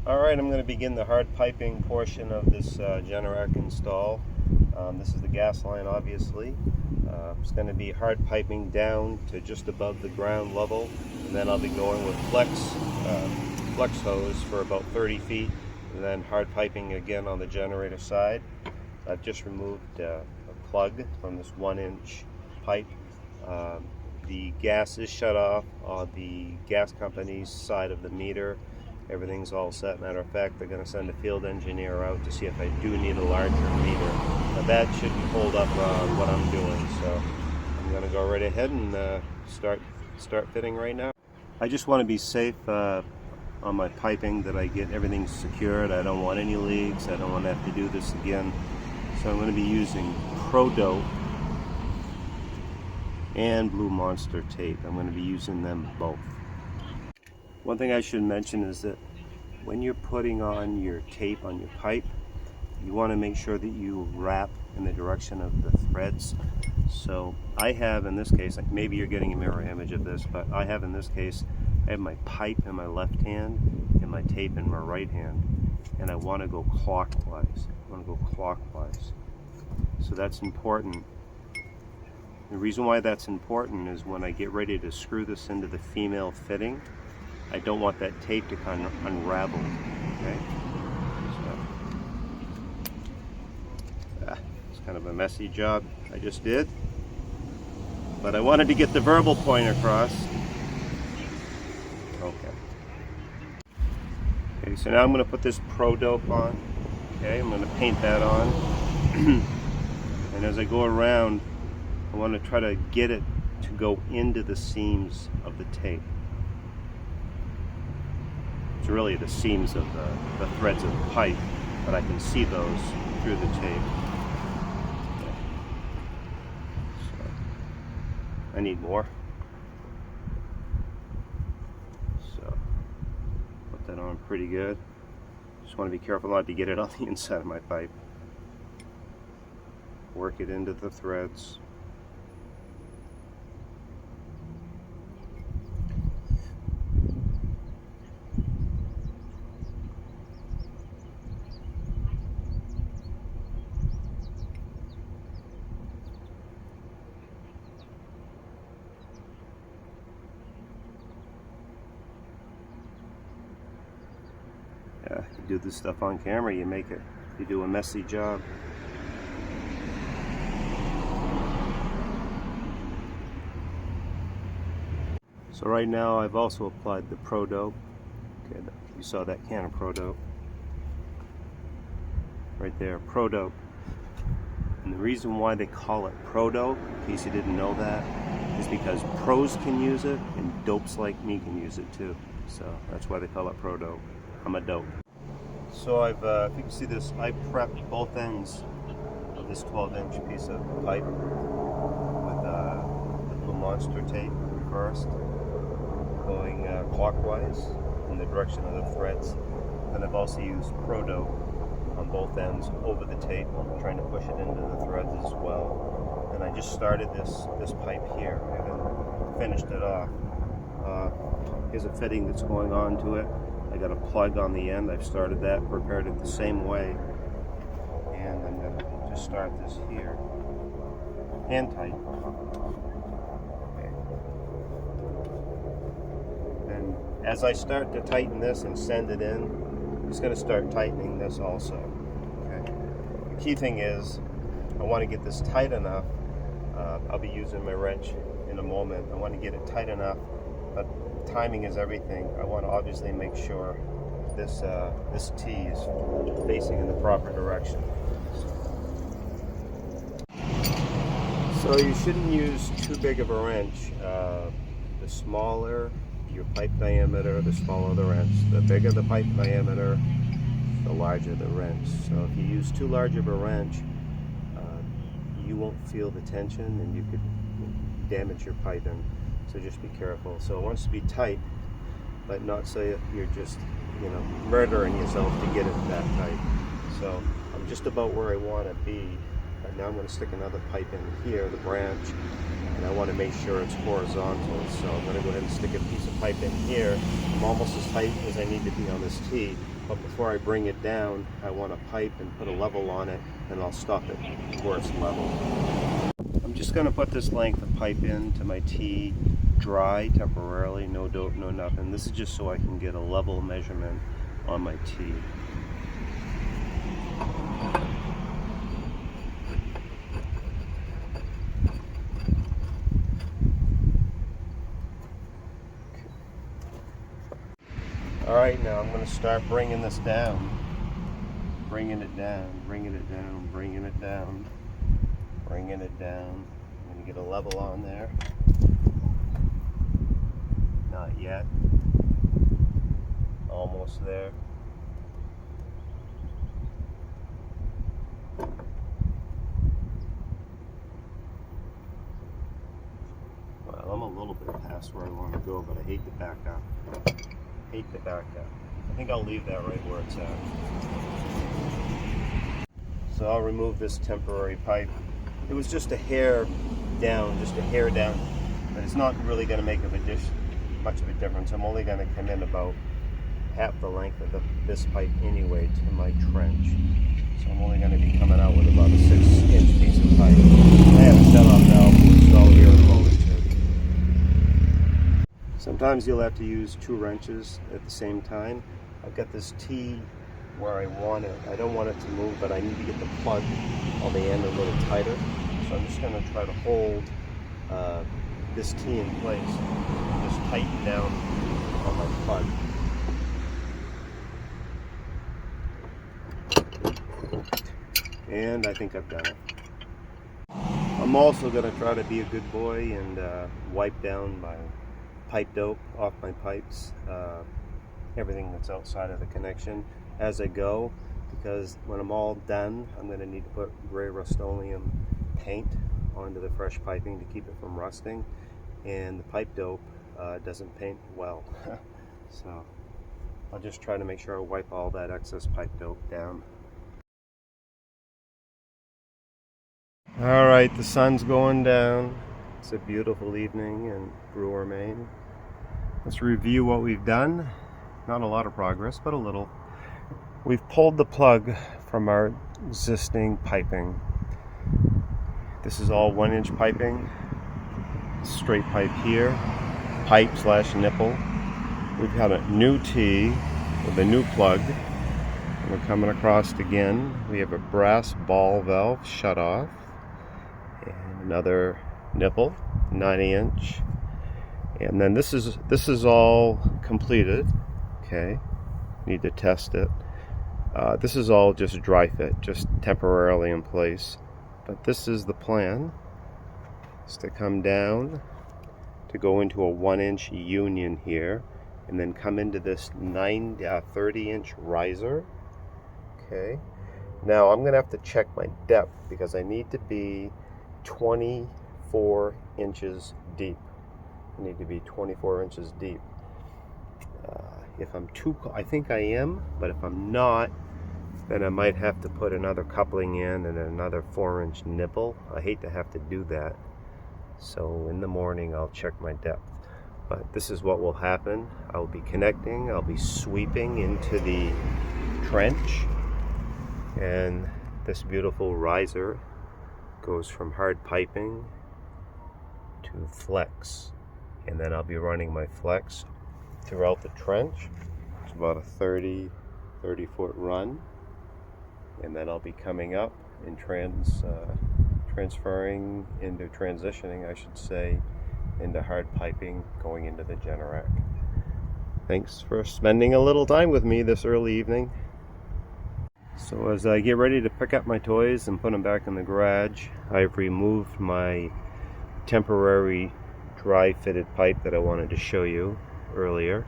Alright, I'm going to begin the hard piping portion of this Generac install. This is the gas line, obviously. It's going to be hard piping down to just above the ground level, and then I'll be going with flex hose for about 30 feet, and then hard piping again on the generator side. I've just removed a plug from this 1-inch pipe. The gas is shut off on the gas company's side of the meter. Everything's all set. Matter of fact, they're going to send a field engineer out to see if I do need a larger meter. Now that shouldn't hold up what I'm doing, so I'm going to go right ahead and start fitting right now. I just want to be safe on my piping, that I get everything secured. I don't want any leaks. I don't want to have to do this again. So I'm going to be using Pro-Dope and Blue Monster tape. I'm going to be using them both. One thing I should mention is that when you're putting on your tape on your pipe, you want to make sure that you wrap in the direction of the threads. So I have, in this case, maybe you're getting a mirror image of this, but I have in this case, I have my pipe in my left hand and my tape in my right hand, and I want to go clockwise. So that's important. The reason why that's important is when I get ready to screw this into the female fitting, I don't want that tape to kind of unravel, okay? So, it's kind of a messy job I just did, but I wanted to get the verbal point across. Okay, so now I'm going to put this Pro-Dope on. Okay, I'm going to paint that on. And as I go around, I want to try to get it to go into the seams of the tape. It's really the seams of the threads of the pipe, but I can see those through the tape. Okay. So, I need more. So, put that on pretty good. Just want to be careful not to get it on the inside of my pipe. Work it into the threads. Yeah, you do this stuff on camera, you do a messy job. So right now I've also applied the Pro-Dope. Okay, you saw that can of Pro-Dope. Right there, Pro-Dope. And the reason why they call it Pro-Dope, in case you didn't know that, is because pros can use it and dopes like me can use it too. So that's why they call it Pro-Dope. I'm a dope. So if you can see this, I prepped both ends of this 12-inch piece of pipe with the Blue Monster tape reversed, going clockwise in the direction of the threads. And I've also used Pro-Dope on both ends over the tape. I'm trying to push it into the threads as well. And I just started this pipe here. I haven't finished it off. Here's a fitting that's going on to it. I got a plug on the end. I've started that, prepared it the same way. And I'm going to just start this here. Hand tight. Okay. And as I start to tighten this and send it in, I'm just going to start tightening this also. Okay. The key thing is, I want to get this tight enough. I'll be using my wrench in a moment. I want to get it tight enough, but timing is everything. I want to obviously make sure this T is facing in the proper direction. So you shouldn't use too big of a wrench. The smaller your pipe diameter, the smaller the wrench. The bigger the pipe diameter, the larger the wrench. So if you use too large of a wrench, you won't feel the tension and you could damage your piping. So just be careful. So it wants to be tight, but not so you're just, murdering yourself to get it that tight. So I'm just about where I want to be. Right now I'm going to stick another pipe in here, the branch, and I want to make sure it's horizontal. So I'm going to go ahead and stick a piece of pipe in here. I'm almost as tight as I need to be on this T. but before I bring it down, I want to pipe and put a level on it, and I'll stop it where it's level. I'm just going to put this length of pipe into my tee dry temporarily, no dope, no nothing. This is just so I can get a level measurement on my tee. Alright, now I'm going to start bringing this down. Bringing it down, bringing it down, bringing it down, bringing it down. I'm going to get a level on there. Not yet. Almost there. Well, I'm a little bit past where I want to go, but I hate to back up. Hate to back up. I think I'll leave that right where it's at. So I'll remove this temporary pipe. It was just a hair down, but it's not really going to make much of a difference. I'm only going to come in about half the length of this pipe anyway to my trench. So I'm only going to be coming out with about a 6-inch piece of pipe. I have a shut-off valve installed here in a moment too. Sometimes you'll have to use 2 wrenches at the same time. I've got this tee where I want it. I don't want it to move, but I need to get the plug on the end a little tighter. So I'm just going to try to hold this tee in place. Just tighten down on my plug. And I think I've done it. I'm also going to try to be a good boy and wipe down my pipe dope off my pipes, everything that's outside of the connection as I go, because when I'm all done, I'm going to need to put gray Rust-Oleum paint onto the fresh piping to keep it from rusting, and the pipe dope doesn't paint well. So I'll just try to make sure I wipe all that excess pipe dope down. Alright, the sun's going down. It's a beautiful evening in Brewer, Maine. Let's review what we've done. Not a lot of progress, but a little. We've pulled the plug from our existing piping. This is all 1-inch piping. Straight pipe here. Pipe / nipple. We've got a new tee with a new plug. We're coming across again. We have a brass ball valve shut off. And another nipple, 90-inch, and then this is all completed. Okay, need to test it. This is all just dry fit, just temporarily in place. But this is the plan: is to come down to go into a 1-inch union here, and then come into this 30-inch riser. Okay. Now I'm gonna have to check my depth because I need to be 24 inches deep. I need to be 24 inches deep. If I'm I think I am, but if I'm not, then I might have to put another coupling in and another 4-inch nipple. I hate to have to do that. So in the morning I'll check my depth. But this is what will happen. I'll be connecting, I'll be sweeping into the trench, and this beautiful riser goes from hard piping to flex, and then I'll be running my flex throughout the trench. It's about a 30 foot run, and then I'll be coming up and transitioning, I should say, into hard piping, going into the Generac. Thanks for spending a little time with me this early evening. So as I get ready to pick up my toys and put them back in the garage, I've removed my temporary dry fitted pipe that I wanted to show you earlier.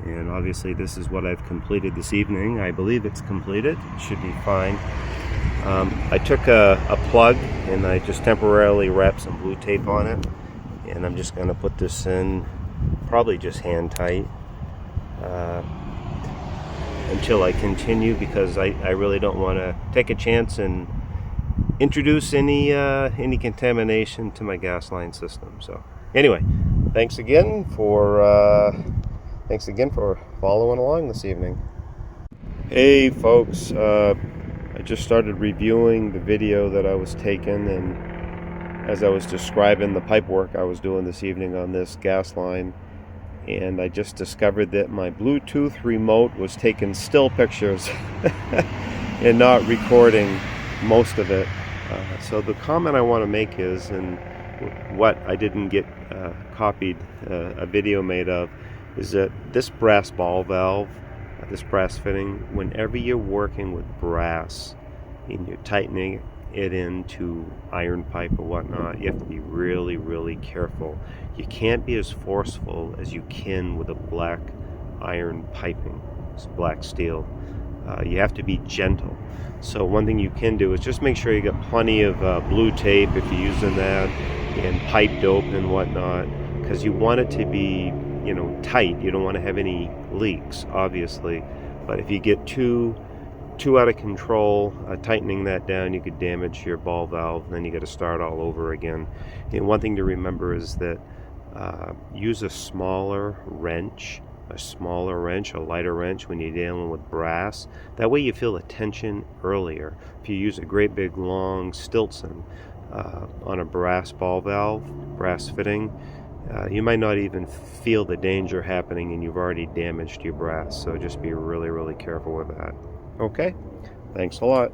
And obviously this is what I've completed this evening. I believe it's completed. It should be fine. I took a plug and I just temporarily wrapped some blue tape on it. And I'm just going to put this in, probably just hand tight. Until I continue, because I really don't want to take a chance and introduce any contamination to my gas line system. So anyway, thanks again for following along this evening. Hey folks, I just started reviewing the video that I was taking, and as I was describing the pipe work I was doing this evening on this gas line, and I just discovered that my Bluetooth remote was taking still pictures and not recording most of it. So the comment I want to make is, and what I didn't get copied a video made of, is that this brass ball valve, this brass fitting, whenever you're working with brass and you're tightening it into iron pipe or whatnot, you have to be really, really careful. You can't be as forceful as you can with a black iron piping, it's black steel. You have to be gentle. So one thing you can do is just make sure you got plenty of blue tape if you're using that, and pipe dope and whatnot, because you want it to be, you know, tight. You don't want to have any leaks, obviously. But if you get too out of control, tightening that down, you could damage your ball valve, and then you got to start all over again. And one thing to remember is that use a smaller wrench, a lighter wrench when you're dealing with brass. That way you feel the tension earlier. If you use a great big long Stilton on a brass ball valve, brass fitting, you might not even feel the danger happening, and you've already damaged your brass. So just be really, really careful with that. Okay, thanks a lot.